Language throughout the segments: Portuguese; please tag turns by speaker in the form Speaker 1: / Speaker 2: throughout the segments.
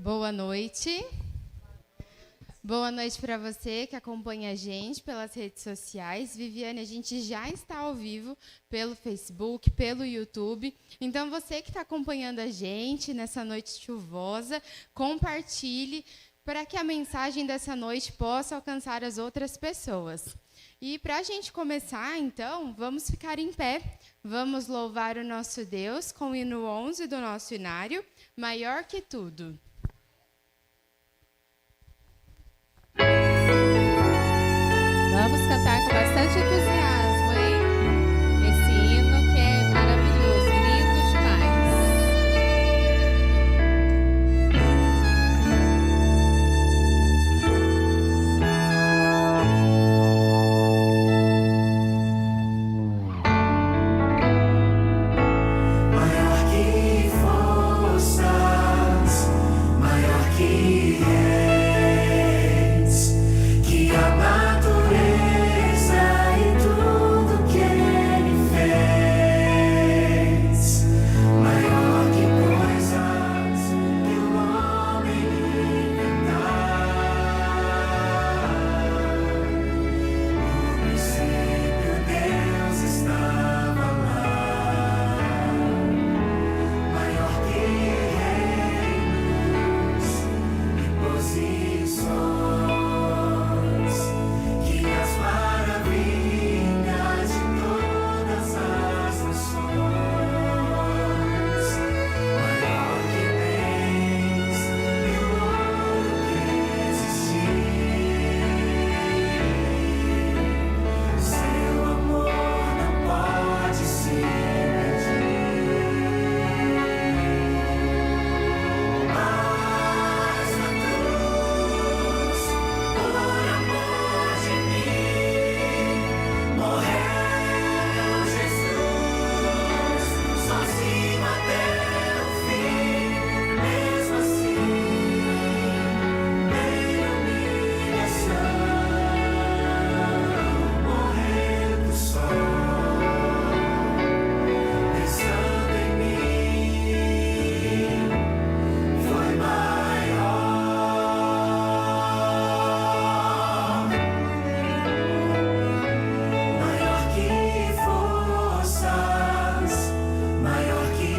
Speaker 1: Boa noite. Boa noite para você que acompanha a gente pelas redes sociais. Viviane, a gente já está ao vivo pelo Facebook, pelo YouTube. Então, você que está acompanhando a gente nessa noite chuvosa, compartilhe para que a mensagem dessa noite possa alcançar as outras pessoas. E para a gente começar, então, vamos ficar em pé. Vamos louvar o nosso Deus com o hino 11 do nosso inário, Maior que Tudo. Vamos cantar com bastante entusiasmo, hein? Esse hino que é maravilhoso, lindo demais.
Speaker 2: Maior que forças, maior que reis, que a natureza e tudo que ele fez, maior que coisas que o homem inventar. No princípio Deus estava lá, maior que reinos e posições, que as maravilhas de todas as nações, maior que bens e o ouro que existir. Seu amor não pode se medir. Mas na cruz, por amor de mim, morreu Jesus, sozinho até o fim. Mesmo assim, em humilhação, morrendo só, pensando em mim, foi maior que forças, maior que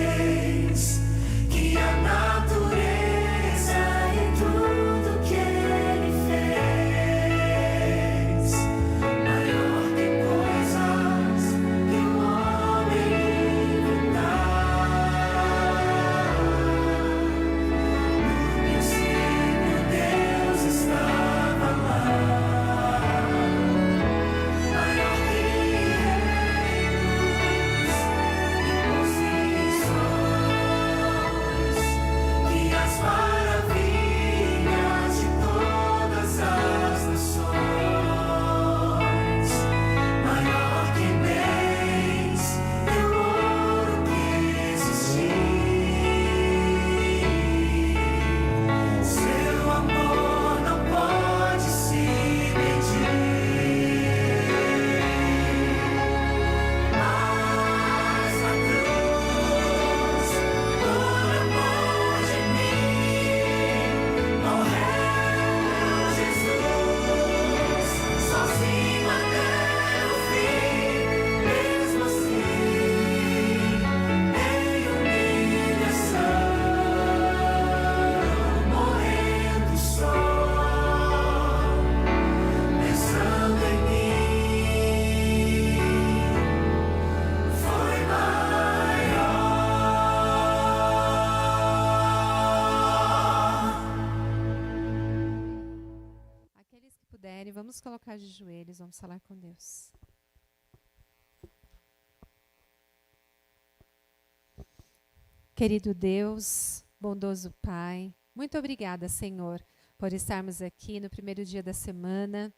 Speaker 2: reis, que a natureza e tudo que ele fez, maior que coisas que o homem inventar. No princípio Deus estava lá, maior que reinos e posições, que as maravilhas de todas as nações, maior que bens e o ouro que existir. Seu amor não pode se medir. Mas na cruz, por amor de mim, morreu Jesus, sozinho até o fim. Mesmo assim, em humilhação, morrendo só, pensando em mim, foi maior.
Speaker 1: Aqueles que puderem, vamos colocar de joelhos, vamos falar com Deus. Querido Deus, bondoso Pai, muito obrigada, Senhor, por estarmos aqui no primeiro dia da semana,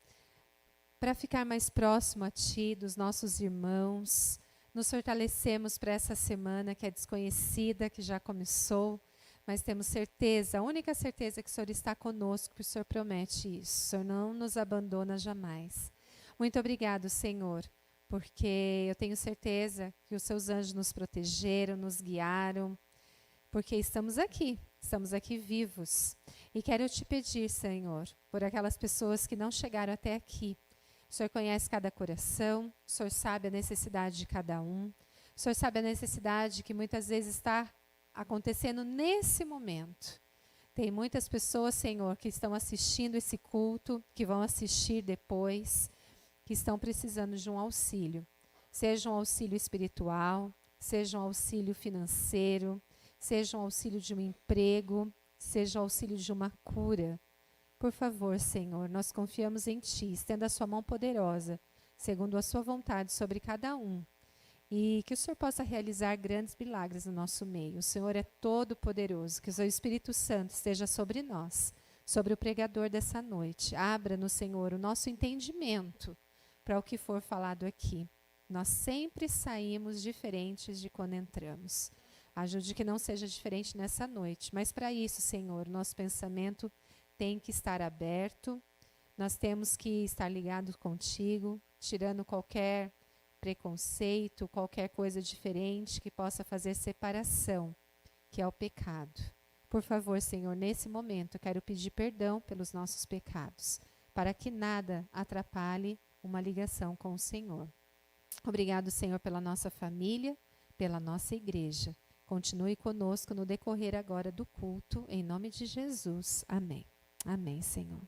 Speaker 1: para ficar mais próximo a Ti, dos nossos irmãos. Nos fortalecemos para essa semana que é desconhecida, que já começou, mas temos certeza, a única certeza é que o Senhor está conosco, que o Senhor promete isso. O Senhor não nos abandona jamais. Muito obrigado, Senhor, porque eu tenho certeza que os seus anjos nos protegeram, nos guiaram,
Speaker 3: porque estamos aqui vivos. E quero te pedir, Senhor, por aquelas pessoas que não chegaram até aqui. O Senhor conhece cada coração, o Senhor sabe a necessidade de cada um, o Senhor sabe a necessidade que muitas vezes está acontecendo nesse momento. Tem muitas pessoas, Senhor, que estão assistindo esse culto, que vão assistir depois, que estão precisando de um auxílio. Seja um auxílio espiritual, seja um auxílio financeiro, seja um auxílio de um emprego, seja um auxílio de uma cura. Por favor, Senhor, nós confiamos em Ti, estenda a sua mão poderosa, segundo a sua vontade sobre cada um. E que o Senhor possa realizar grandes milagres no nosso meio. O Senhor é todo poderoso, que o seu Espírito Santo esteja sobre nós, sobre o pregador dessa noite. Abra no Senhor o nosso entendimento para o que for falado aqui. Nós sempre saímos diferentes de quando entramos. Ajude que não seja diferente nessa noite. Mas para isso, Senhor, nosso pensamento tem que estar aberto. Nós temos que estar ligados contigo, tirando qualquer preconceito, qualquer coisa diferente que possa fazer separação, que é o pecado. Por favor, Senhor, nesse momento eu quero pedir perdão pelos nossos pecados, para que nada atrapalhe uma ligação com o Senhor. Obrigado, Senhor, pela nossa família, pela nossa igreja. Continue conosco no decorrer agora do culto, em nome de Jesus. Amém. Amém, Senhor.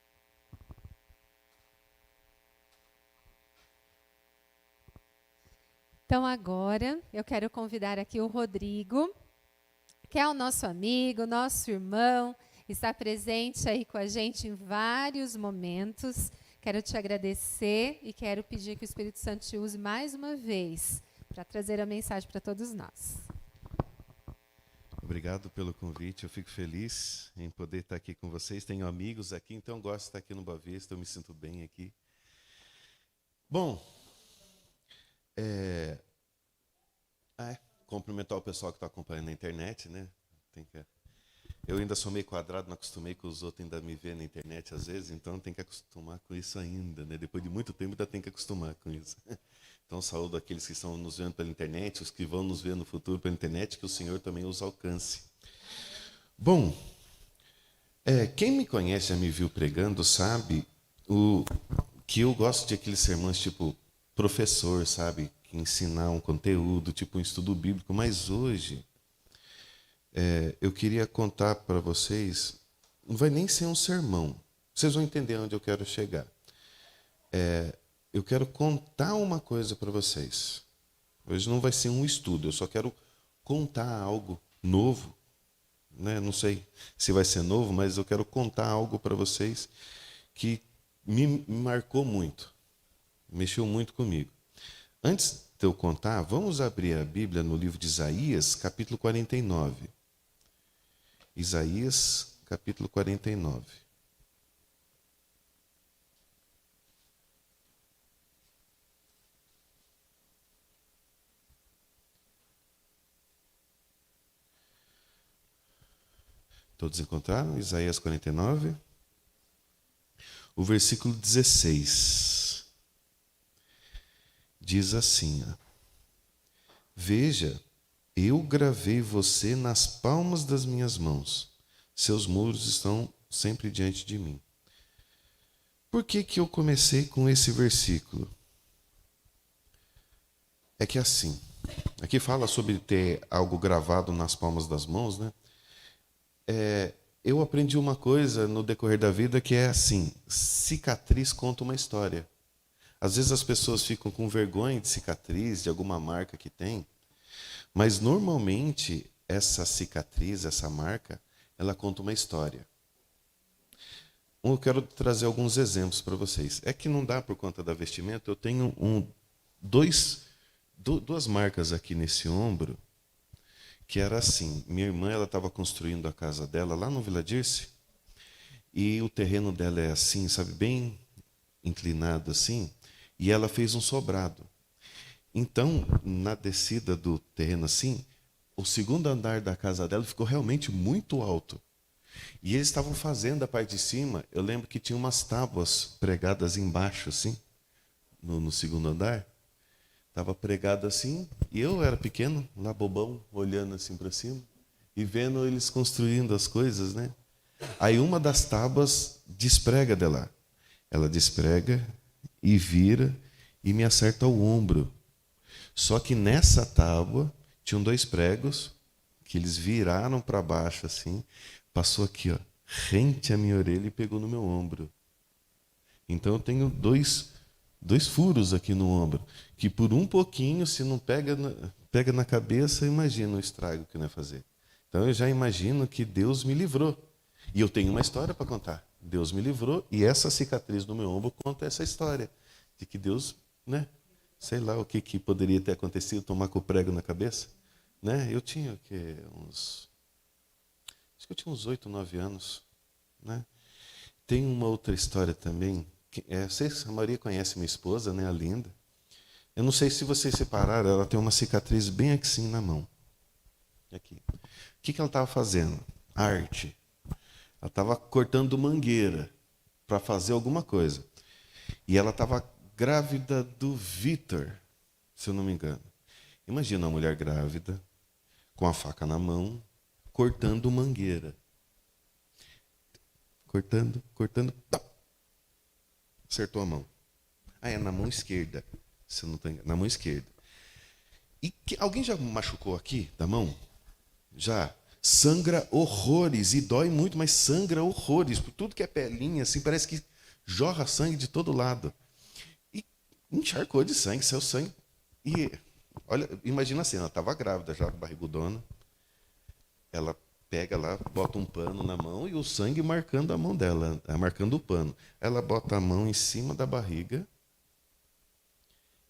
Speaker 3: Então agora eu quero convidar aqui o Rodrigo, que é o nosso amigo, nosso irmão, está presente aí com a gente em vários momentos. Quero te agradecer e quero pedir que o Espírito Santo te use mais uma vez para trazer a mensagem para todos nós.
Speaker 4: Obrigado pelo convite, eu fico feliz em poder estar aqui com vocês. Tenho amigos aqui, então gosto de estar aqui no Boa Vista, eu me sinto bem aqui. Bom, cumprimentar o pessoal que está acompanhando na internet, né? Eu ainda sou meio quadrado, não acostumei com os outros ainda me ver na internet às vezes, então tem que acostumar com isso ainda, né? Depois de muito tempo ainda tem que acostumar com isso. Então saúdo aqueles que estão nos vendo pela internet, os que vão nos ver no futuro pela internet, que o Senhor também os alcance. Bom, quem me conhece, já me viu pregando, sabe que eu gosto de aqueles sermões tipo professor, sabe? Que ensinar um conteúdo, tipo um estudo bíblico, mas hoje eu queria contar para vocês, não vai nem ser um sermão, vocês vão entender onde eu quero chegar. Eu quero contar uma coisa para vocês. Hoje não vai ser um estudo, eu só quero contar algo novo, né? Não sei se vai ser novo, mas eu quero contar algo para vocês que me marcou muito, mexeu muito comigo. Antes de eu contar, vamos abrir a Bíblia no livro de Isaías, capítulo 49. Isaías, capítulo 49. Todos encontraram? Isaías 49. O versículo 16. Diz assim: Veja, eu gravei você nas palmas das minhas mãos. Seus muros estão sempre diante de mim. Por que eu comecei com esse versículo? É que assim, aqui fala sobre ter algo gravado nas palmas das mãos, né? Eu aprendi uma coisa no decorrer da vida que é assim: cicatriz conta uma história. Às vezes as pessoas ficam com vergonha de cicatriz, de alguma marca que tem, mas normalmente essa cicatriz, essa marca, ela conta uma história. Eu quero trazer alguns exemplos para vocês. É que não dá por conta da vestimenta, eu tenho duas marcas aqui nesse ombro, que era assim: minha irmã, ela estava construindo a casa dela lá no Vila Dirce, e o terreno dela é assim, sabe, bem inclinado assim, e ela fez um sobrado. Então, na descida do terreno assim, o segundo andar da casa dela ficou realmente muito alto. E eles estavam fazendo a parte de cima, eu lembro que tinha umas tábuas pregadas embaixo assim, no segundo andar. Estava pregado assim, e eu era pequeno, lá bobão, olhando assim para cima, e vendo eles construindo as coisas, né? Aí uma das tábuas desprega dela. Ela desprega e vira e me acerta o ombro. Só que nessa tábua tinham 2 pregos que eles viraram para baixo assim, passou aqui, ó, rente a minha orelha e pegou no meu ombro. Então eu tenho dois furos aqui no ombro, que por um pouquinho, se não pega na cabeça, imagina o estrago que não ia fazer. Então eu já imagino que Deus me livrou. E eu tenho uma história para contar. Deus me livrou e essa cicatriz no meu ombro conta essa história. De que Deus, né? Sei lá o que poderia ter acontecido, tomar com o prego na cabeça. Né? Eu tinha acho que eu tinha uns 8, 9 anos. Né? Tem uma outra história também. A maioria conhece minha esposa, né, a Linda. Eu não sei se vocês separaram, ela tem uma cicatriz bem aqui assim na mão. Aqui. O que ela estava fazendo? Arte. Ela estava cortando mangueira para fazer alguma coisa. E ela estava grávida do Vitor, se eu não me engano. Imagina uma mulher grávida, com a faca na mão, cortando mangueira. Cortando, pá. Acertou a mão. É na mão esquerda, se eu não estou enganado. Na mão esquerda. E alguém já machucou aqui, da mão? Já. Sangra horrores, e dói muito, mas sangra horrores. Por tudo que é pelinha, assim, parece que jorra sangue de todo lado. E encharcou de sangue, saiu sangue. E, olha, imagina assim, ela estava grávida já, barrigudona. Ela pega lá, bota um pano na mão e o sangue marcando a mão dela, marcando o pano. Ela bota a mão em cima da barriga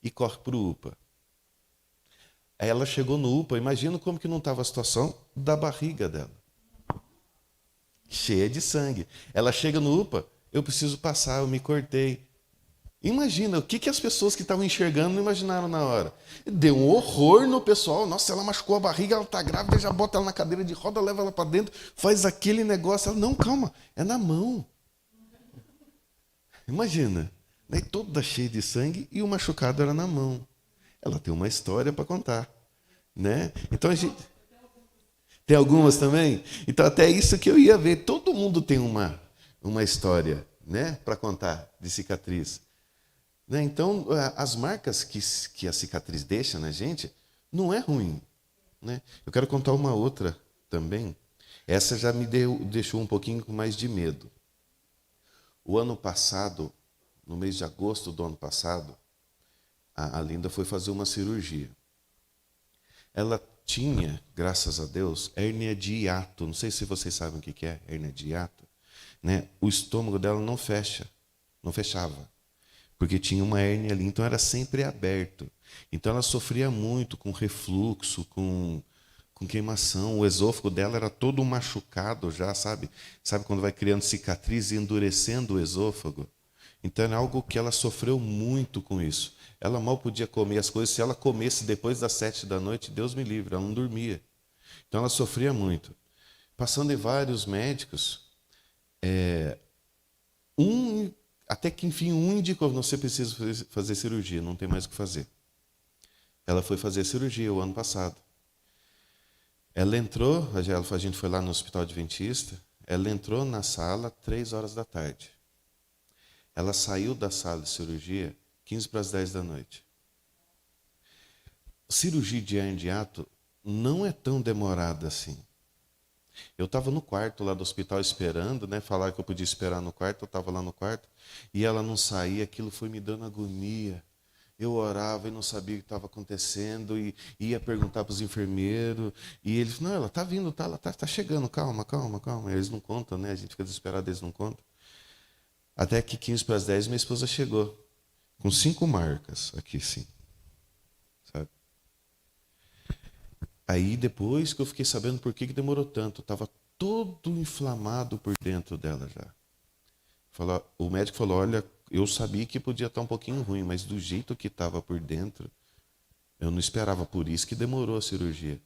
Speaker 4: e corre para o UPA. Aí ela chegou no UPA, imagina como que não estava a situação da barriga dela. Cheia de sangue. Ela chega no UPA, eu preciso passar, eu me cortei. Imagina, o que as pessoas que estavam enxergando não imaginaram na hora? Deu um horror no pessoal. Nossa, ela machucou a barriga, ela está grávida, já bota ela na cadeira de roda, leva ela para dentro, faz aquele negócio. Ela, não, calma, é na mão. Imagina, né? Toda cheia de sangue e o machucado era na mão. Ela tem uma história para contar, né? Então a gente tem algumas também. Então até isso que eu ia ver. Todo mundo tem uma história, né, para contar de cicatriz. Né? Então as marcas que a cicatriz deixa na gente não é ruim, né? Eu quero contar uma outra também. Essa já me deixou um pouquinho com mais de medo. O ano passado, no mês de agosto do ano passado, a Linda foi fazer uma cirurgia. Ela tinha, graças a Deus, hérnia de hiato. Não sei se vocês sabem o que é hérnia de hiato. Né? O estômago dela não fechava, porque tinha uma hérnia ali, então era sempre aberto. Então ela sofria muito com refluxo, com queimação. O esôfago dela era todo machucado já, sabe? Sabe quando vai criando cicatriz e endurecendo o esôfago? Então é algo que ela sofreu muito com isso. Ela mal podia comer as coisas. Se ela comesse depois das 7 da noite, Deus me livre, ela não dormia. Então ela sofria muito. Passando em vários médicos, até que enfim um indicou: você precisa fazer cirurgia, não tem mais o que fazer. Ela foi fazer cirurgia o ano passado. Ela entrou, a gente foi lá no Hospital Adventista, ela entrou na sala 3 horas da tarde. Ela saiu da sala de cirurgia 15 para as 10 da noite. Cirurgia de hérnia de hiato não é tão demorada assim. Eu estava no quarto lá do hospital esperando, né? Falaram que eu podia esperar no quarto, eu estava lá no quarto, e ela não saía, aquilo foi me dando agonia. Eu orava e não sabia o que estava acontecendo, e ia perguntar para os enfermeiros, e eles, não, ela está vindo, ela está chegando, calma. Eles não contam, né? A gente fica desesperado, eles não contam. Até que 15 para as 10, minha esposa chegou, com 5 marcas aqui, sim. Sabe? Aí depois que eu fiquei sabendo por que demorou tanto, estava todo inflamado por dentro dela já. O médico falou, olha, eu sabia que podia estar um pouquinho ruim, mas do jeito que estava por dentro, eu não esperava, por isso que demorou a cirurgia.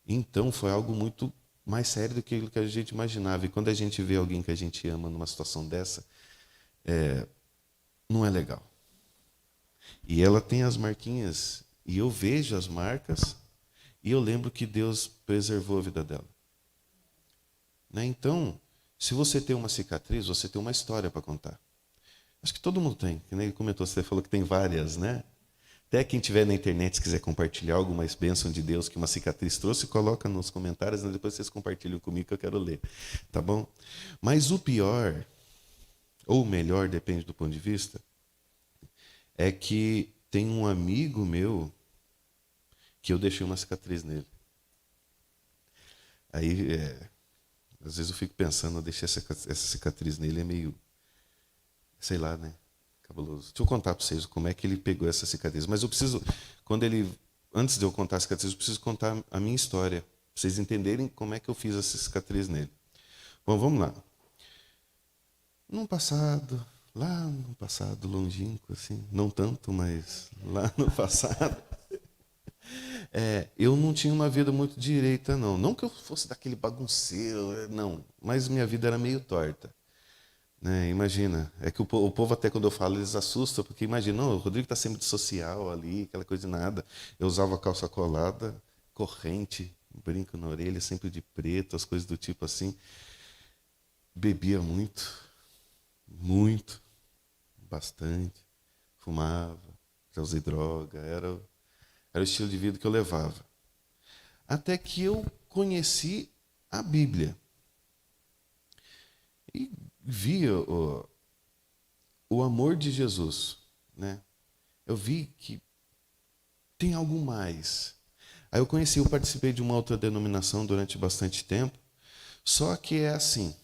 Speaker 4: Então foi algo muito mais sério do que aquilo que a gente imaginava. E quando a gente vê alguém que a gente ama numa situação dessa, não é legal. E ela tem as marquinhas, e eu vejo as marcas, e eu lembro que Deus preservou a vida dela. Né? Então, se você tem uma cicatriz, você tem uma história para contar. Acho que todo mundo tem. Que nem ele comentou, você falou que tem várias, né? Até quem tiver na internet, se quiser compartilhar alguma bênção de Deus que uma cicatriz trouxe, coloca nos comentários, né? Depois vocês compartilham comigo que eu quero ler. Tá bom? Mas o pior, ou o melhor, depende do ponto de vista, é que tem um amigo meu que eu deixei uma cicatriz nele. Aí, às vezes eu fico pensando, eu deixei essa cicatriz nele, é meio, sei lá, né? Cabuloso. Deixa eu contar para vocês como é que ele pegou essa cicatriz. Mas eu preciso, antes de eu contar a cicatriz, eu preciso contar a minha história, para vocês entenderem como é que eu fiz essa cicatriz nele. Bom, vamos lá. Lá no passado longínquo, assim, não tanto, mas lá no passado, eu não tinha uma vida muito direita, não. Não que eu fosse daquele bagunceiro, não, mas minha vida era meio torta. Né? Imagina, é que o povo até quando eu falo, eles assustam, porque imagina, não, o Rodrigo está sempre de social ali, aquela coisa de nada. Eu usava calça colada, corrente, brinco na orelha, sempre de preto, as coisas do tipo assim. Bebia muito, bastante, fumava, já usei droga, era o estilo de vida que eu levava. Até que eu conheci a Bíblia. E via o amor de Jesus, né? Eu vi que tem algo mais. Aí eu participei de uma outra denominação durante bastante tempo, só que é assim,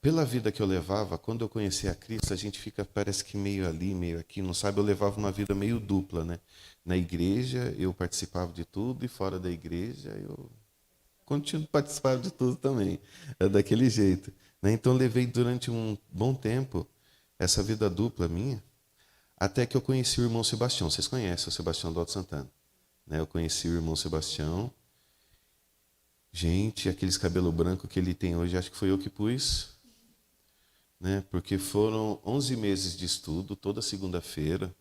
Speaker 4: pela vida que eu levava, quando eu conheci a Cristo, a gente fica, parece que meio ali, meio aqui, não sabe? Eu levava uma vida meio dupla, né? Na igreja eu participava de tudo e fora da igreja eu continuo participando de tudo também. É daquele jeito. Né? Então, levei durante um bom tempo essa vida dupla minha, até que eu conheci o irmão Sebastião. Vocês conhecem o Sebastião do Alto Santana. Né? Eu conheci o irmão Sebastião. Gente, aqueles cabelo branco que ele tem hoje, acho que foi eu que pus. Né? Porque foram 11 meses de estudo, toda segunda-feira.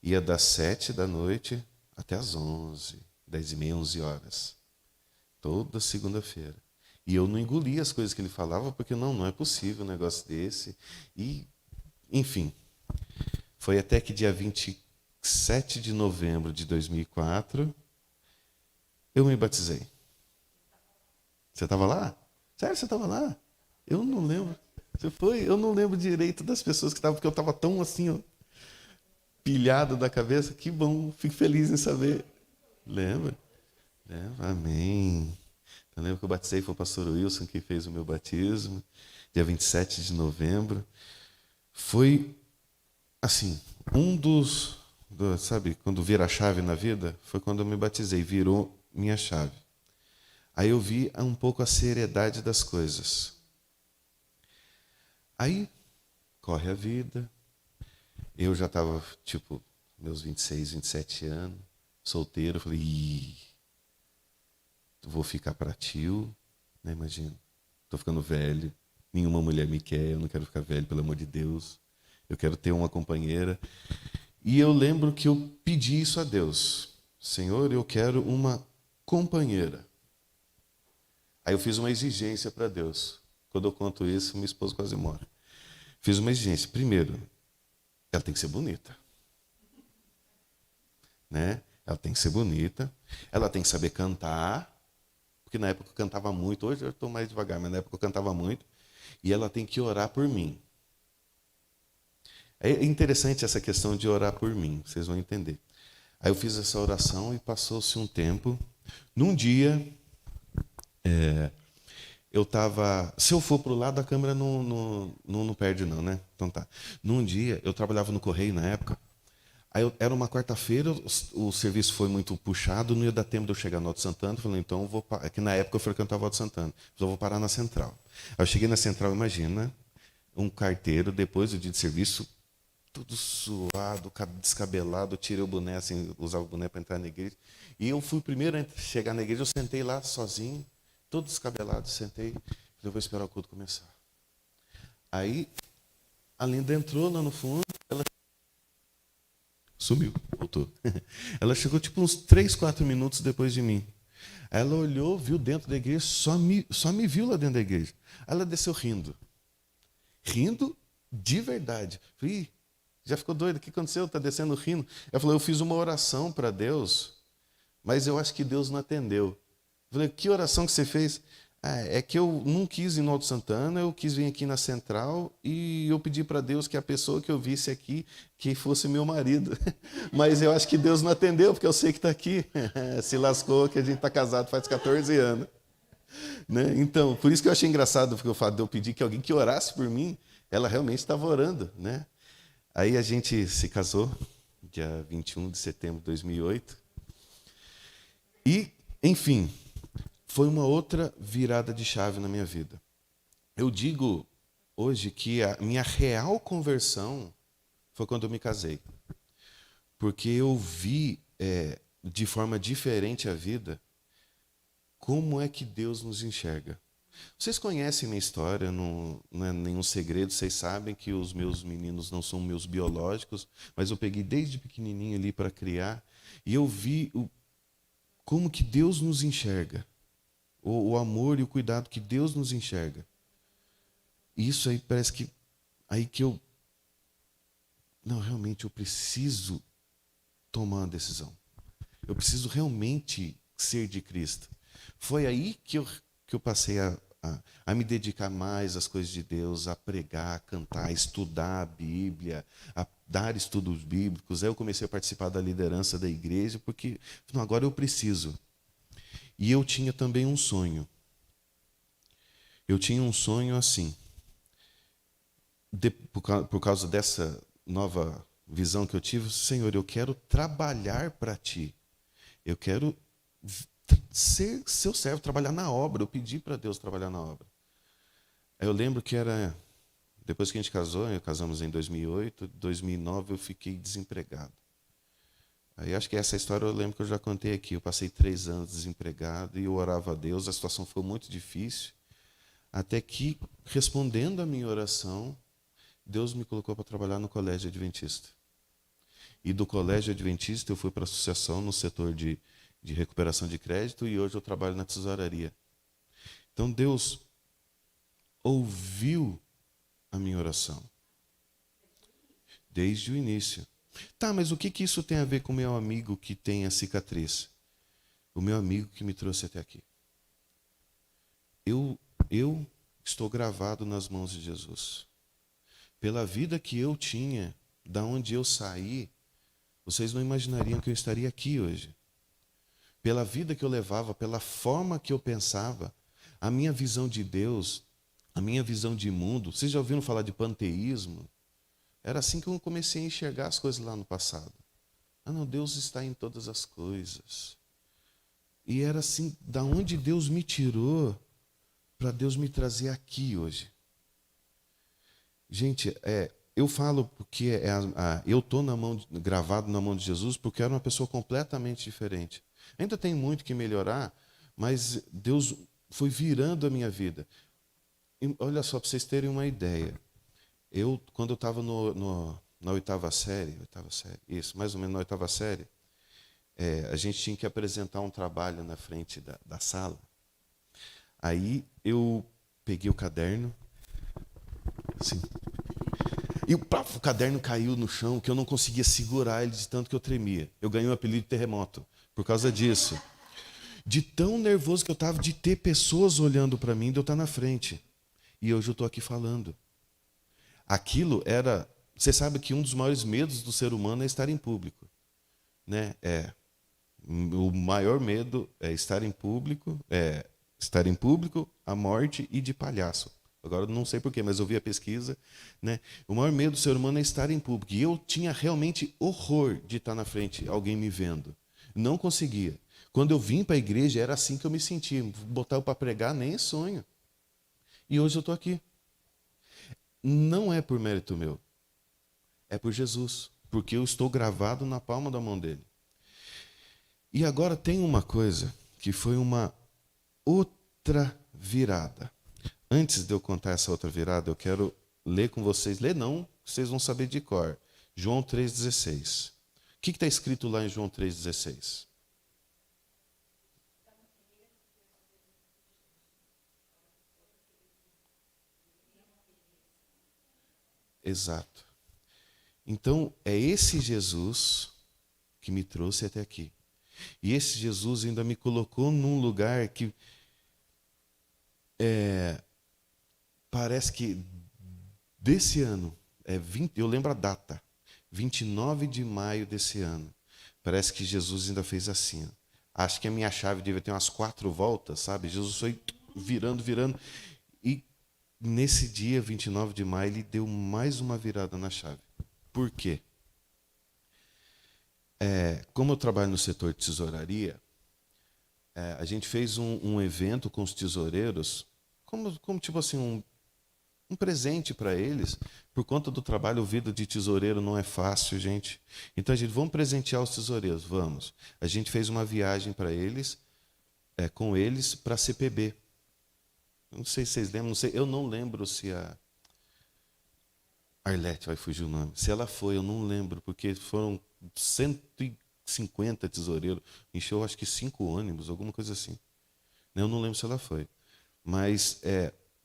Speaker 4: Ia das 7 da noite até as 11, 10h30, 11 horas. Toda segunda-feira. E eu não engolia as coisas que ele falava, porque não é possível um negócio desse. E, enfim, foi até que dia 27 de novembro de 2004, eu me batizei. Você estava lá? Sério, você estava lá? Eu não lembro. Você foi? Eu não lembro direito das pessoas que estavam, porque eu estava tão assim, ó, pilhado da cabeça. Que bom, fico feliz em saber. Lembra? Amém. Eu lembro que eu batizei, foi o pastor Wilson que fez o meu batismo, dia 27 de novembro. Foi, assim, sabe, quando vira a chave na vida, foi quando eu me batizei, virou minha chave. Aí eu vi um pouco a seriedade das coisas. Aí, corre a vida, eu já estava, tipo, meus 26, 27 anos, solteiro, falei, vou ficar para tio, né? Imagina, estou ficando velho, nenhuma mulher me quer, eu não quero ficar velho, pelo amor de Deus, eu quero ter uma companheira. E eu lembro que eu pedi isso a Deus, Senhor, eu quero uma companheira. Aí eu fiz uma exigência para Deus. Quando eu conto isso, minha esposa quase morre. Fiz uma exigência. Primeiro, ela tem que ser bonita. Né? Ela tem que ser bonita, ela tem que saber cantar, porque na época eu cantava muito, hoje eu estou mais devagar, mas na época eu cantava muito, e ela tem que orar por mim. É interessante essa questão de orar por mim, vocês vão entender. Aí eu fiz essa oração e passou-se um tempo. Num dia, eu estava... Se eu for para o lado, a câmera não perde não, né? Então tá. Num dia, eu trabalhava no Correio na época. Aí era uma quarta-feira, o serviço foi muito puxado, não ia dar tempo de eu chegar no Alto Santana. Falei, então eu vou parar. Que na época eu frequentava o Alto Santana. Falei, eu vou parar na Central. Aí eu cheguei na Central, imagina, um carteiro, depois do dia de serviço, tudo suado, descabelado, eu tirei o boné, assim, usava o boné para entrar na igreja. E eu fui o primeiro a chegar na igreja, eu sentei lá sozinho, todo descabelado, sentei, falei, eu vou esperar o culto começar. Aí, a Linda entrou lá no fundo, ela sumiu, voltou. Ela chegou tipo uns 3, 4 minutos depois de mim. Ela olhou, viu dentro da igreja, só me viu lá dentro da igreja. Ela desceu rindo. Rindo de verdade. Falei, "Ih, já ficou doido? O que aconteceu? Está descendo rindo." Ela falou, eu fiz uma oração para Deus, mas eu acho que Deus não atendeu. Eu falei, que oração que você fez? "Ah, é que eu não quis ir no Alto Santana, eu quis vir aqui na Central e eu pedi para Deus que a pessoa que eu visse aqui, que fosse meu marido." Mas eu acho que Deus não atendeu, porque eu sei que está aqui. Se lascou que a gente está casado faz 14 anos. Né? Então, por isso que eu achei engraçado, porque o fato de eu pedir que alguém que orasse por mim, ela realmente estava orando. Né? Aí a gente se casou, dia 21 de setembro de 2008. E, enfim, foi uma outra virada de chave na minha vida. Eu digo hoje que a minha real conversão foi quando eu me casei. Porque eu vi de forma diferente a vida, como é que Deus nos enxerga. Vocês conhecem minha história, não é nenhum segredo, vocês sabem que os meus meninos não são meus biológicos, mas eu peguei desde pequenininho ali para criar, e eu vi como que Deus nos enxerga, o amor e o cuidado que Deus nos enxerga. E isso aí parece que, aí que não, realmente eu preciso tomar uma decisão. Eu preciso realmente ser de Cristo. Foi aí que eu passei a me dedicar mais às coisas de Deus, a pregar, a cantar, a estudar a Bíblia, a dar estudos bíblicos. Aí eu comecei a participar da liderança da igreja, porque não, agora eu preciso. E eu tinha também um sonho. Eu tinha um sonho assim. Por causa dessa nova visão que eu tive, Senhor, eu quero trabalhar para Ti. Eu quero ser seu servo, trabalhar na obra. Eu pedi para Deus trabalhar na obra. Eu lembro que era, depois que a gente casou, casamos em 2008, 2009 eu fiquei desempregado. Aí acho que essa história eu lembro que eu já contei aqui. Eu passei 3 anos desempregado e eu orava a Deus, a situação foi muito difícil. Até que, respondendo a minha oração, Deus me colocou para trabalhar no Colégio Adventista. E do Colégio Adventista eu fui para a associação no setor de recuperação de crédito e hoje eu trabalho na tesouraria. Então Deus ouviu a minha oração. Desde o início. Tá, mas o que isso tem a ver com o meu amigo que tem a cicatriz? O meu amigo que me trouxe até aqui. Eu estou gravado nas mãos de Jesus. Pela vida que eu tinha, da onde eu saí, vocês não imaginariam que eu estaria aqui hoje. Pela vida que eu levava, pela forma que eu pensava, a minha visão de Deus, a minha visão de mundo. Vocês já ouviram falar de panteísmo? Era assim que eu comecei a enxergar as coisas lá no passado. Ah, não, Deus está em todas as coisas. E era assim, da onde Deus me tirou, para Deus me trazer aqui hoje. Gente, eu falo porque eu estou gravado na mão de Jesus porque eu era uma pessoa completamente diferente. Ainda tem muito que melhorar, mas Deus foi virando a minha vida. E, olha só, para vocês terem uma ideia. Quando eu estava na oitava série, isso, mais ou menos na oitava série, a gente tinha que apresentar um trabalho na frente da sala. Aí eu peguei o caderno, assim, e o caderno caiu no chão, que eu não conseguia segurar ele de tanto que eu tremia. Eu ganhei o apelido de terremoto por causa disso. De tão nervoso que eu estava de ter pessoas olhando para mim, de eu estar na frente. E hoje eu estou aqui falando. Aquilo era... Você sabe que um dos maiores medos do ser humano é estar em público. Né? O maior medo é estar em público, a morte e de palhaço. Agora não sei porquê, mas eu vi a pesquisa. Né? O maior medo do ser humano é estar em público. E eu tinha realmente horror de estar na frente, alguém me vendo. Não conseguia. Quando eu vim para a igreja, era assim que eu me sentia. Botar eu para pregar, nem sonho. E hoje eu estou aqui. Não é por mérito meu. É por Jesus. Porque eu estou gravado na palma da mão dele. E agora tem uma coisa que foi uma outra virada. Antes de eu contar essa outra virada, eu quero ler com vocês. Ler não, vocês vão saber de cor. João 3,16. O que está escrito lá em João 3,16? Exato. Então, é esse Jesus que me trouxe até aqui. E esse Jesus ainda me colocou num lugar que parece que desse ano, eu lembro a data, 29 de maio desse ano. Parece que Jesus ainda fez assim. Acho que a minha chave devia ter umas 4 voltas, sabe? Jesus foi virando, virando. E nesse dia, 29 de maio, ele deu mais uma virada na chave. Por quê? Como eu trabalho no setor de tesouraria, a gente fez um evento com os tesoureiros, como tipo assim, um presente para eles. Por conta do trabalho, o vida de tesoureiro não é fácil, gente. Então a gente, vamos presentear os tesoureiros, vamos. A gente fez uma viagem para eles, com eles, para a CPB. Não sei se vocês lembram, não sei, eu não lembro se a Arlete vai fugir o nome. Se ela foi, eu não lembro, porque foram 150 tesoureiros. Encheu acho que 5 ônibus, alguma coisa assim. Eu não lembro se ela foi. Mas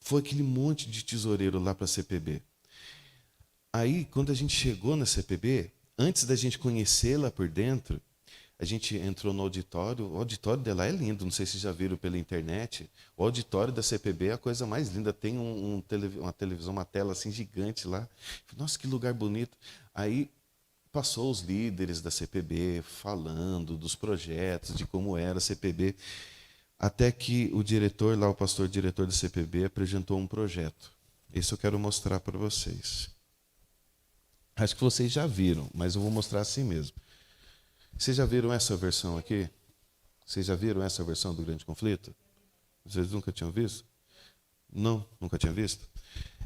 Speaker 4: foi aquele monte de tesoureiro lá para a CPB. Aí, quando a gente chegou na CPB, antes da gente conhecê-la por dentro, a gente entrou no auditório. O auditório dela é lindo, não sei se já viram pela internet. O auditório da CPB é a coisa mais linda. Tem uma televisão, uma tela assim gigante lá. Nossa, que lugar bonito. Aí passou os líderes da CPB falando dos projetos, de como era a CPB. Até que o diretor lá, o pastor diretor da CPB, apresentou um projeto. Esse eu quero mostrar para vocês. Acho que vocês já viram, mas eu vou mostrar assim mesmo. Vocês já viram essa versão aqui? Vocês já viram essa versão do Grande Conflito? Vocês nunca tinham visto? Não, nunca tinham visto?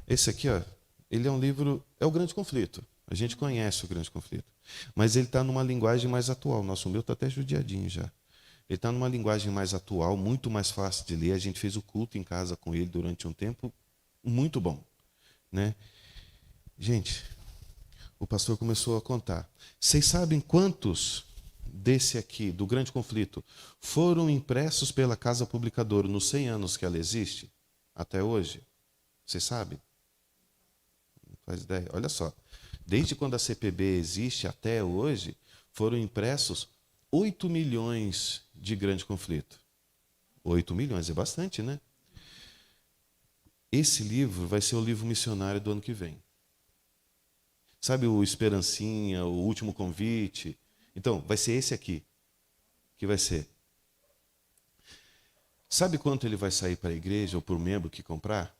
Speaker 4: Esse aqui, ó, ele é um livro, é o Grande Conflito. A gente conhece o Grande Conflito. Mas ele está numa linguagem mais atual. Nosso meu está até judiadinho já. Ele está numa linguagem mais atual, muito mais fácil de ler. A gente fez o culto em casa com ele durante um tempo muito bom, né? Gente, o pastor começou a contar. Vocês sabem quantos desse aqui, do Grande Conflito, foram impressos pela Casa Publicadora nos 100 anos que ela existe? Até hoje? Vocês sabem? Não faz ideia. Olha só. Desde quando a CPB existe até hoje, foram impressos 8 milhões de Grande Conflito. 8 milhões é bastante, né? Esse livro vai ser o livro missionário do ano que vem. Sabe o Esperancinha, o Último Convite? Então, vai ser esse aqui que vai ser. Sabe quanto ele vai sair para a igreja ou para o membro que comprar?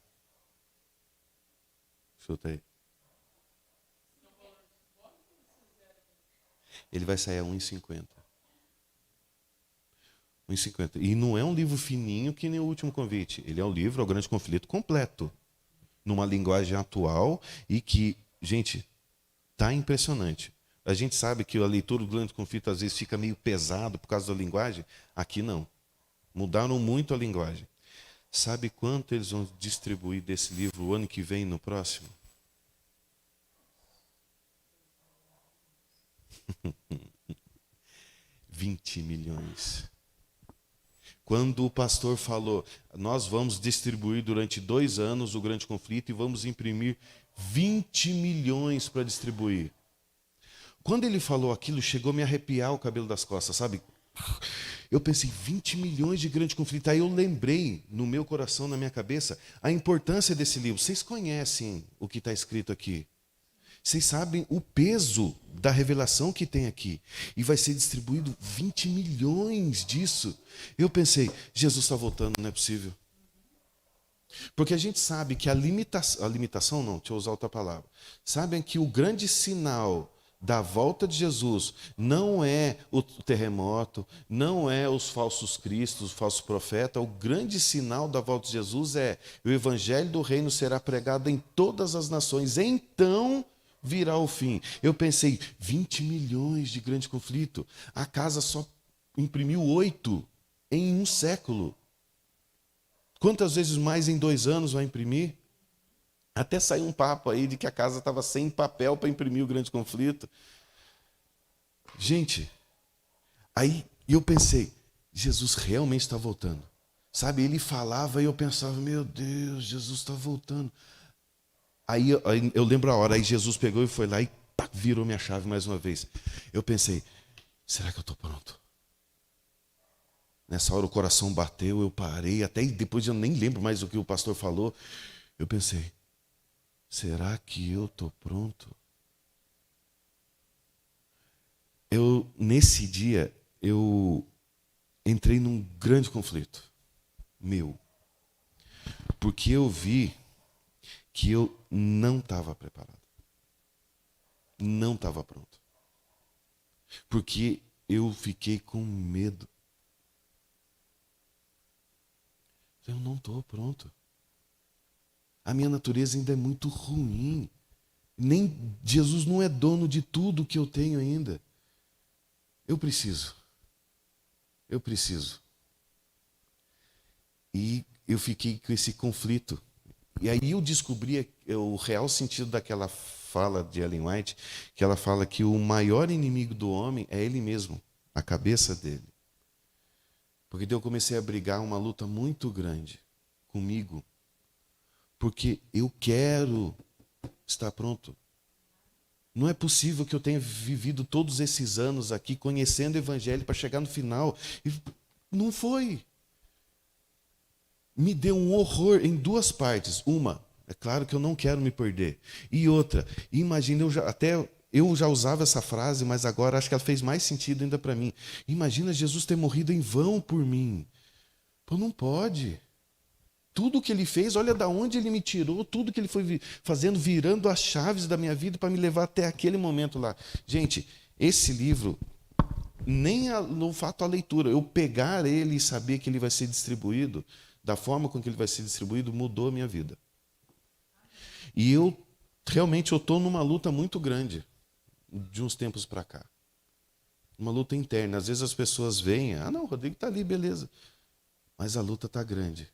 Speaker 4: Chuta aí. Ele vai sair a 1,50. 1,50. E não é um livro fininho que nem o Último Convite. Ele é um livro, o Grande Conflito, completo. Numa linguagem atual e que, gente, está impressionante. A gente sabe que a leitura do Grande Conflito às vezes fica meio pesado por causa da linguagem. Aqui não. Mudaram muito a linguagem. Sabe quanto eles vão distribuir desse livro o ano que vem e no próximo? 20 milhões. Quando o pastor falou, nós vamos distribuir durante 2 anos o Grande Conflito e vamos imprimir 20 milhões para distribuir. Quando ele falou aquilo, chegou a me arrepiar o cabelo das costas, sabe? Eu pensei, 20 milhões de Grande Conflito. Aí eu lembrei, no meu coração, na minha cabeça, a importância desse livro. Vocês conhecem o que está escrito aqui? Vocês sabem o peso da revelação que tem aqui. E vai ser distribuído 20 milhões disso. Eu pensei, Jesus está voltando, não é possível. Porque a gente sabe que a limitação não, deixa eu usar outra palavra. Sabem que o grande sinal da volta de Jesus não é o terremoto, não é os falsos cristos, os falsos profetas. O grande sinal da volta de Jesus é o evangelho do reino será pregado em todas as nações. Então virá o fim. Eu pensei, 20 milhões de Grande Conflito. A casa só imprimiu 8 em 1 século. Quantas vezes mais em 2 anos vai imprimir? Até saiu um papo aí de que a casa estava sem papel para imprimir o Grande Conflito. Gente, aí eu pensei, Jesus realmente está voltando. Sabe, ele falava e eu pensava, meu Deus, Jesus está voltando. Aí eu lembro a hora, aí Jesus pegou e foi lá e pá, virou minha chave mais uma vez. Eu pensei, será que eu estou pronto? Nessa hora o coração bateu, eu parei, até depois eu nem lembro mais o que o pastor falou. Eu pensei, será que eu estou pronto? Nesse dia, eu entrei num grande conflito meu. Porque eu vi que eu não estava preparado. Não estava pronto. Porque eu fiquei com medo. Eu não estou pronto. A minha natureza ainda é muito ruim. Nem Jesus não é dono de tudo que eu tenho ainda. Eu preciso. E eu fiquei com esse conflito. E aí eu descobri o real sentido daquela fala de Ellen White, que ela fala que o maior inimigo do homem é ele mesmo, a cabeça dele. Porque daí eu comecei a brigar uma luta muito grande comigo. Porque eu quero estar pronto. Não é possível que eu tenha vivido todos esses anos aqui conhecendo o Evangelho para chegar no final. E não foi. Me deu um horror em duas partes. Uma, é claro que eu não quero me perder. E outra, imagina, eu já usava essa frase, mas agora acho que ela fez mais sentido ainda para mim. Imagina Jesus ter morrido em vão por mim. Pô, não pode. Tudo que ele fez, olha da onde ele me tirou, tudo que ele foi fazendo, virando as chaves da minha vida para me levar até aquele momento lá. Gente, esse livro, nem no fato a leitura, eu pegar ele e saber que ele vai ser distribuído, da forma com que ele vai ser distribuído, mudou a minha vida. E eu estou numa luta muito grande, de uns tempos para cá. Uma luta interna. Às vezes as pessoas veem, não, o Rodrigo está ali, beleza. Mas a luta está grande.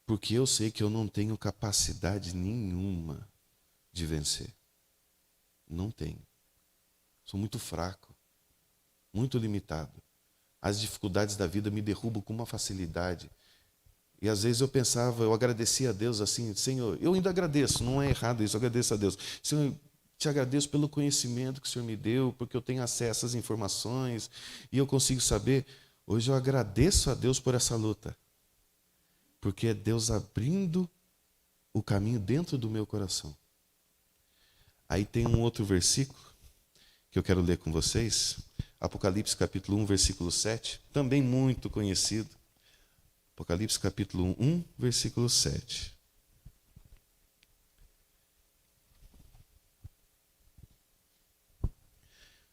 Speaker 4: Porque eu sei que eu não tenho capacidade nenhuma de vencer. Não tenho. Sou muito fraco, muito limitado. As dificuldades da vida me derrubam com uma facilidade. E às vezes eu agradecia a Deus assim, Senhor, eu ainda agradeço, não é errado isso, eu agradeço a Deus. Senhor, te agradeço pelo conhecimento que o Senhor me deu, porque eu tenho acesso às informações e eu consigo saber. Hoje eu agradeço a Deus por essa luta. Porque é Deus abrindo o caminho dentro do meu coração. Aí tem um outro versículo que eu quero ler com vocês. Apocalipse capítulo 1, versículo 7. Também muito conhecido. Apocalipse capítulo 1, versículo 7.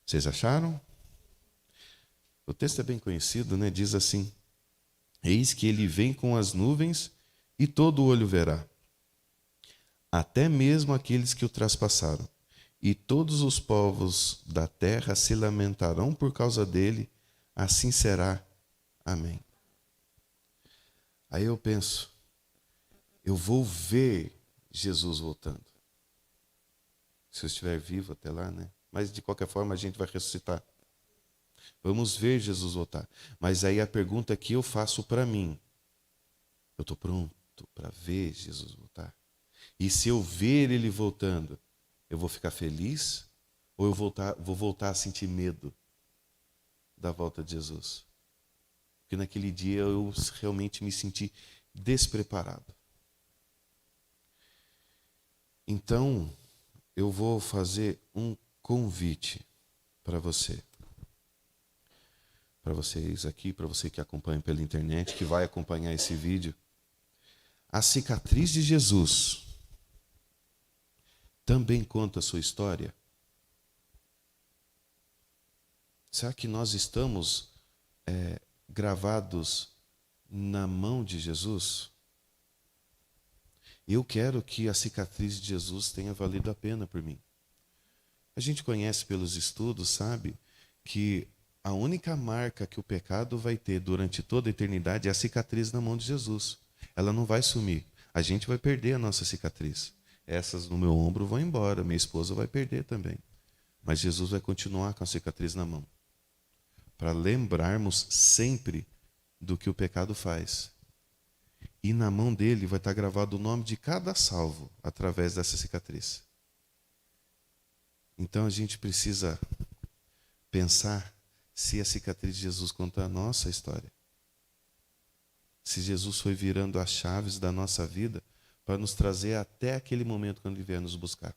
Speaker 4: Vocês acharam? O texto é bem conhecido, né? Diz assim: eis que ele vem com as nuvens e todo olho verá, até mesmo aqueles que o traspassaram, e todos os povos da terra se lamentarão por causa dele, assim será. Amém. Aí eu penso, eu vou ver Jesus voltando. Se eu estiver vivo até lá, né? Mas de qualquer forma a gente vai ressuscitar. Vamos ver Jesus voltar. Mas aí a pergunta que eu faço para mim, eu estou pronto para ver Jesus voltar? E se eu ver ele voltando, eu vou ficar feliz? Ou eu vou voltar a sentir medo da volta de Jesus? Porque naquele dia eu realmente me senti despreparado. Então, eu vou fazer um convite para você. Para vocês aqui, para você que acompanha pela internet, que vai acompanhar esse vídeo. A cicatriz de Jesus também conta a sua história? Será que nós estamos gravados na mão de Jesus? Eu quero que a cicatriz de Jesus tenha valido a pena por mim. A gente conhece pelos estudos, sabe, que a única marca que o pecado vai ter durante toda a eternidade é a cicatriz na mão de Jesus. Ela não vai sumir. A gente vai perder a nossa cicatriz. Essas no meu ombro vão embora, minha esposa vai perder também. Mas Jesus vai continuar com a cicatriz na mão. Para lembrarmos sempre do que o pecado faz. E na mão dele vai estar gravado o nome de cada salvo através dessa cicatriz. Então a gente precisa pensar se a cicatriz de Jesus conta a nossa história. Se Jesus foi virando as chaves da nossa vida para nos trazer até aquele momento quando ele vier nos buscar.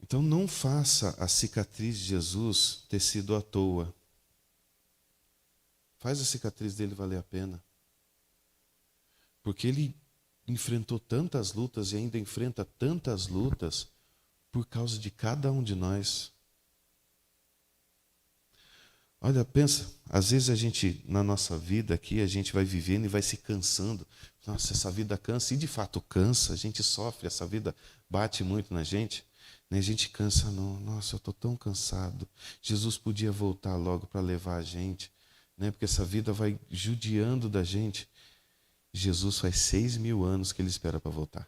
Speaker 4: Então não faça a cicatriz de Jesus ter sido à toa. Faz a cicatriz dele valer a pena. Porque ele enfrentou tantas lutas e ainda enfrenta tantas lutas por causa de cada um de nós. Olha, pensa, às vezes a gente, na nossa vida aqui, a gente vai vivendo e vai se cansando. Nossa, essa vida cansa, e de fato cansa, a gente sofre, essa vida bate muito na gente. Né? A gente cansa, não, nossa, eu estou tão cansado. Jesus podia voltar logo para levar a gente, né? Porque essa vida vai judiando da gente. Jesus faz 6.000 anos que ele espera para voltar.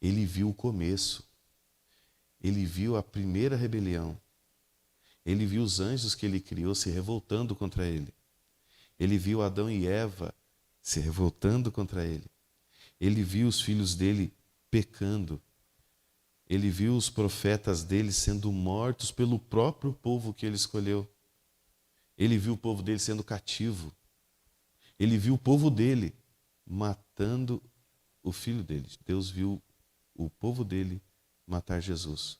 Speaker 4: Ele viu o começo, ele viu a primeira rebelião. Ele viu os anjos que ele criou se revoltando contra ele. Ele viu Adão e Eva se revoltando contra ele. Ele viu os filhos dele pecando. Ele viu os profetas dele sendo mortos pelo próprio povo que ele escolheu. Ele viu o povo dele sendo cativo. Ele viu o povo dele matando o filho dele. Deus viu o povo dele matar Jesus.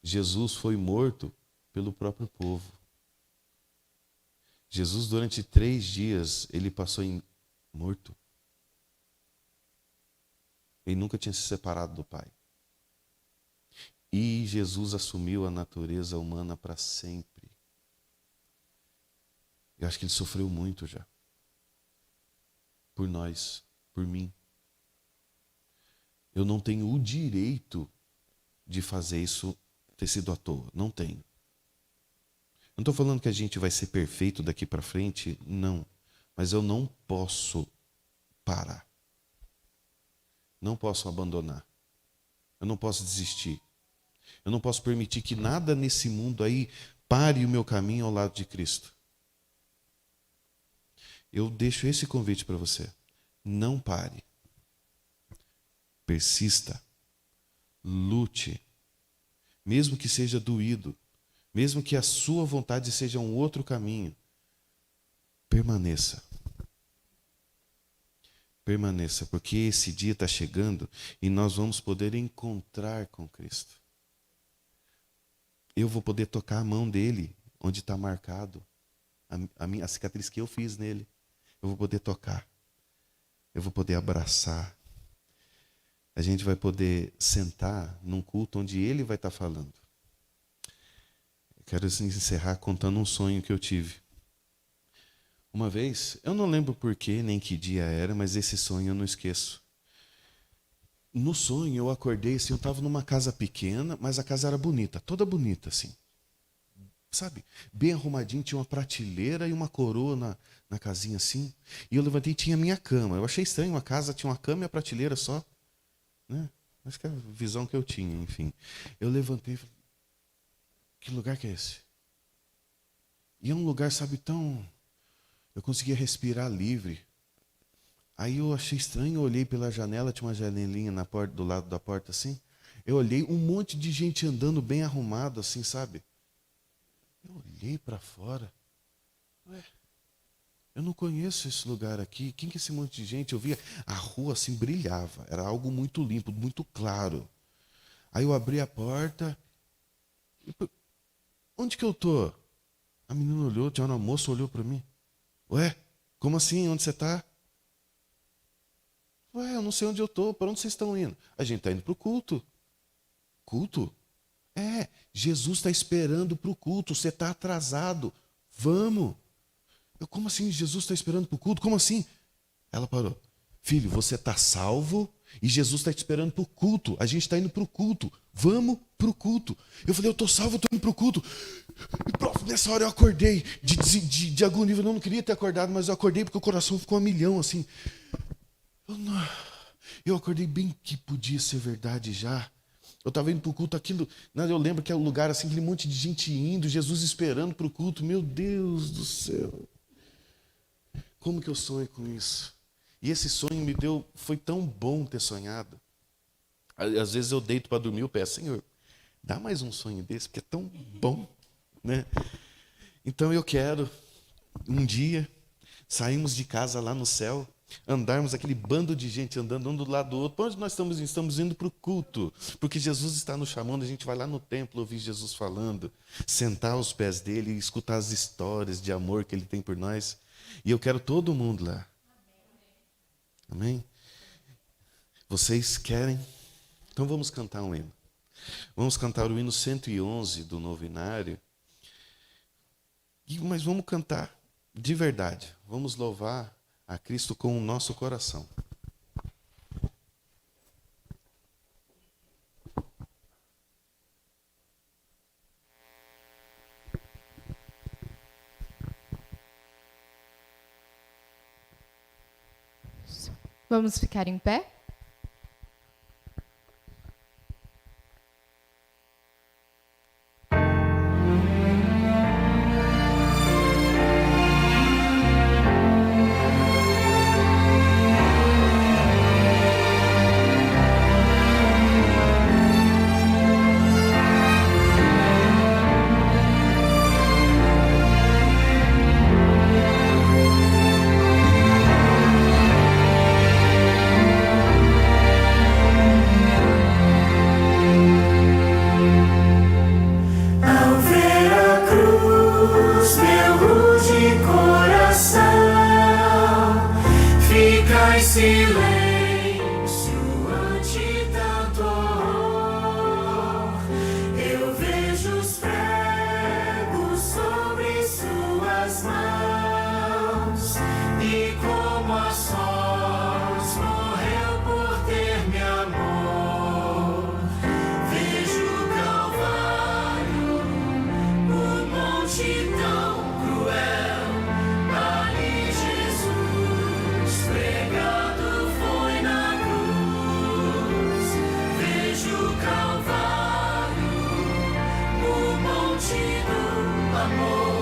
Speaker 4: Jesus foi morto pelo próprio povo. Jesus, durante 3 dias, ele passou morto. Ele nunca tinha se separado do Pai. E Jesus assumiu a natureza humana para sempre. Eu acho que ele sofreu muito já. Por nós, por mim. Eu não tenho o direito de fazer isso ter sido à toa. Não tenho. Não estou falando que a gente vai ser perfeito daqui para frente, não. Mas eu não posso parar. Não posso abandonar. Eu não posso desistir. Eu não posso permitir que nada nesse mundo aí pare o meu caminho ao lado de Cristo. Eu deixo esse convite para você. Não pare. Persista. Lute. Mesmo que seja doído. Mesmo que a sua vontade seja um outro caminho, permaneça. Permaneça, porque esse dia está chegando e nós vamos poder encontrar com Cristo. Eu vou poder tocar a mão dele, onde está marcado a cicatriz que eu fiz nele. Eu vou poder tocar. Eu vou poder abraçar. A gente vai poder sentar num culto onde ele vai estar falando. Quero encerrar contando um sonho que eu tive. Uma vez, eu não lembro porquê, nem que dia era, mas esse sonho eu não esqueço. No sonho eu acordei assim, eu estava numa casa pequena, mas a casa era bonita, toda bonita assim. Sabe? Bem arrumadinho, tinha uma prateleira e uma coroa na casinha assim. E eu levantei e tinha a minha cama. Eu achei estranho, uma casa tinha uma cama e a prateleira só. Né? Acho que é a visão que eu tinha, enfim. Eu levantei e falei, que lugar que é esse? E é um lugar, sabe, tão... Eu conseguia respirar livre. Aí eu achei estranho, eu olhei pela janela, tinha uma janelinha na porta, do lado da porta assim. Eu olhei, um monte de gente andando bem arrumado assim, sabe? Eu olhei para fora. Ué, eu não conheço esse lugar aqui. Quem que é esse monte de gente? Eu via, a rua assim brilhava. Era algo muito limpo, muito claro. Aí eu abri a porta. Onde que eu tô? A menina olhou, tinha uma moça, olhou para mim. Ué, como assim? Onde você está? Ué, eu não sei onde eu estou. Para onde vocês estão indo? A gente está indo para o culto. Culto? É, Jesus está esperando para o culto. Você está atrasado. Vamos. Eu, como assim Jesus está esperando para o culto? Como assim? Ela parou. Filho, você está salvo e Jesus está te esperando para o culto. A gente está indo para o culto. Vamos para o culto. Eu falei, eu estou salvo, eu estou indo para o culto. E, prof, nessa hora eu acordei de agonia. Eu não queria ter acordado, mas eu acordei porque o coração ficou a milhão, assim. Eu acordei bem que podia ser verdade já. Eu estava indo para o culto, aquilo... Eu lembro que é um lugar assim, aquele monte de gente indo, Jesus esperando para o culto. Meu Deus do céu. como que eu sonho com isso? E esse sonho foi tão bom ter sonhado. Às vezes eu deito para dormir, eu peço, Senhor, dá mais um sonho desse, porque é tão bom, né? Então eu quero, um dia, sairmos de casa lá no céu, andarmos aquele bando de gente andando um do lado do outro. Para onde nós estamos indo? Estamos indo para o culto, porque Jesus está nos chamando, a gente vai lá no templo ouvir Jesus falando, sentar aos pés dele e escutar as histórias de amor que ele tem por nós. E eu quero todo mundo lá. Amém? Vocês querem? Então vamos cantar um hino. Vamos cantar o hino 111 do novenário. Mas vamos cantar de verdade. Vamos louvar a Cristo com o nosso coração.
Speaker 1: Vamos ficar em pé?
Speaker 2: Ao ver a cruz, meu rude coração fica em silêncio ante tanto horror. Eu vejo os pregos sobre suas mãos e como a sós morreu por ter me amor. Vejo o Calvário, o monte tão cruel. Ali Jesus pregado foi na cruz. Vejo o Calvário, o monte do amor.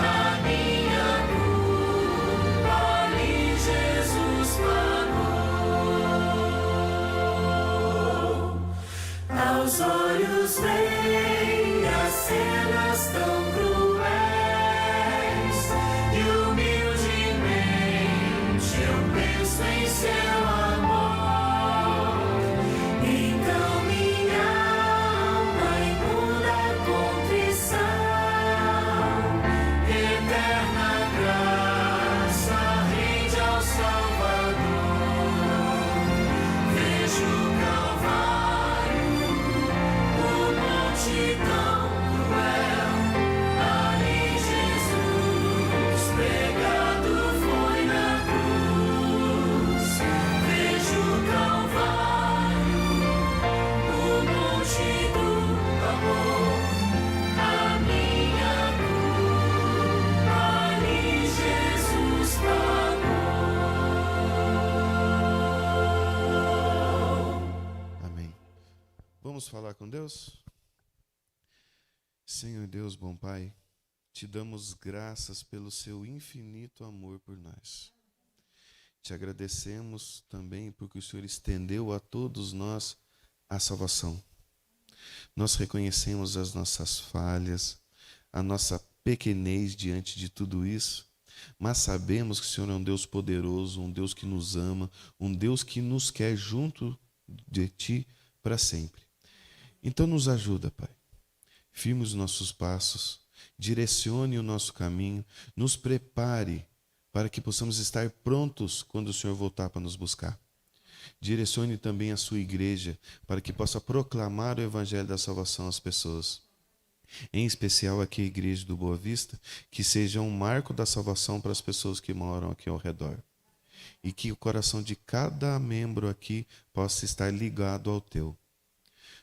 Speaker 2: A minha culpa ali Jesus pagou. Aos olhos vêm as cenas tão cruéis e humildemente eu penso em seu amor. Então minha alma imunda contrição, eterna graça rende ao Salvador. Vejo o Calvário, o monte tão cruel. Ali Jesus pregado foi na cruz. Vejo o Calvário, o monte do amor. A minha culpa ali Jesus pagou.
Speaker 4: Amém. Vamos falar com Deus? Senhor Deus, bom Pai, te damos graças pelo seu infinito amor por nós. Te agradecemos também porque o Senhor estendeu a todos nós a salvação. Nós reconhecemos as nossas falhas, a nossa pequenez diante de tudo isso, mas sabemos que o Senhor é um Deus poderoso, um Deus que nos ama, um Deus que nos quer junto de Ti para sempre. Então nos ajuda, Pai. Firme os nossos passos, direcione o nosso caminho, nos prepare para que possamos estar prontos quando o Senhor voltar para nos buscar. Direcione também a sua igreja para que possa proclamar o evangelho da salvação às pessoas. Em especial aqui a igreja do Boa Vista, que seja um marco da salvação para as pessoas que moram aqui ao redor. E que o coração de cada membro aqui possa estar ligado ao teu.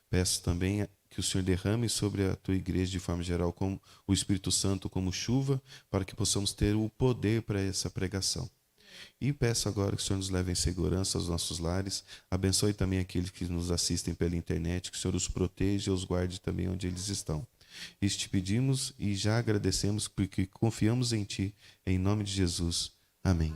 Speaker 4: Peço também que o Senhor derrame sobre a tua igreja de forma geral como o Espírito Santo como chuva, para que possamos ter o poder para essa pregação. E peço agora que o Senhor nos leve em segurança aos nossos lares, abençoe também aqueles que nos assistem pela internet, que o Senhor os proteja e os guarde também onde eles estão. Isso te pedimos e já agradecemos porque confiamos em Ti, em nome de Jesus. Amém.